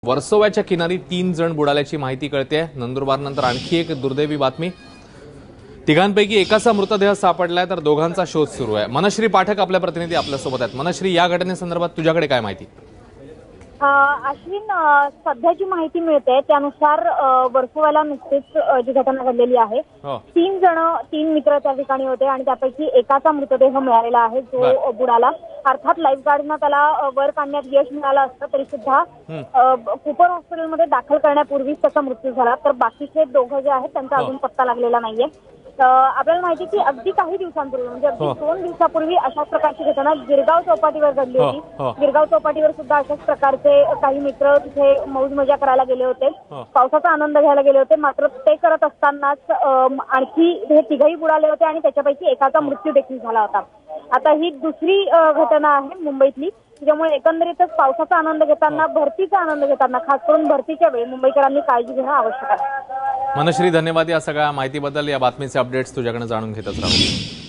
वर्सोव्याच्या किनारी 3 जण बुडाल्याची माहिती कळते। नंदुरबार नंतर आणखी एक दुर्दैवी बातमी। तिघांपैकी एकाचा मृतदेह सापडलाय तर दोघांचा शोध सुरू आहे। मनश्री पाठक आपल्या प्रतिनिधी आपल्या सोबत आहेत। मनश्री, या घटनेसंदर्भात तुझ्याकडे काय माहिती? अश्विन, सध्याची माहिती मिळते त्यानुसार वर्सोव्याला नुकतीच जी घटना घडलेली आहे, 3 मित्र त्या ठिकाणी होते आणि त्यापैकी एकाचा मृतदेह मिळालेला आहे जो बुडाला। अर्थात लाईफगार्डनं त्याला वर काढण्यात यश मिळालं असतं तरी सुद्धा कुपर हॉस्पिटलमध्ये दाखल करण्यापूर्वीच त्याचा मृत्यू झाला। तर बाकीचे दोघं जे आहेत त्यांचा अजून पत्ता लागलेला नाहीये। आपल्याला माहिती की अगदी काही दिवसांपूर्वी म्हणजे अगदी 2 दिवसापूर्वी अशाच प्रकारची घटना गिरगाव चौपाटीवर घडली होती। गिरगाव चौपाटीवर सुद्धा अशाच प्रकारचे काही मित्र तिथे मौज मजा करायला गेले होते, पावसाचा आनंद घ्यायला गेले होते। मात्र ते करत असतानाच आणखी हे तिघही बुडाले होते आणि त्याच्यापैकी एकाचा मृत्यू देखील झाला होता। आता ही दुसरी घटना आहे मुंबईतली, त्यामुळे एकंदरीतच पावसाचा आनंद घेताना, भरतीचा आनंद घेताना, खास करून भरतीच्या वेळी मुंबईकरांनी काळजी घेणं आवश्यक आहे। मनश्री, धन्यवाद या सगळ्या माहितीबद्दल। या बातमीचे अपडेट्स तुझ्याकडे जाणून घेतच राहू।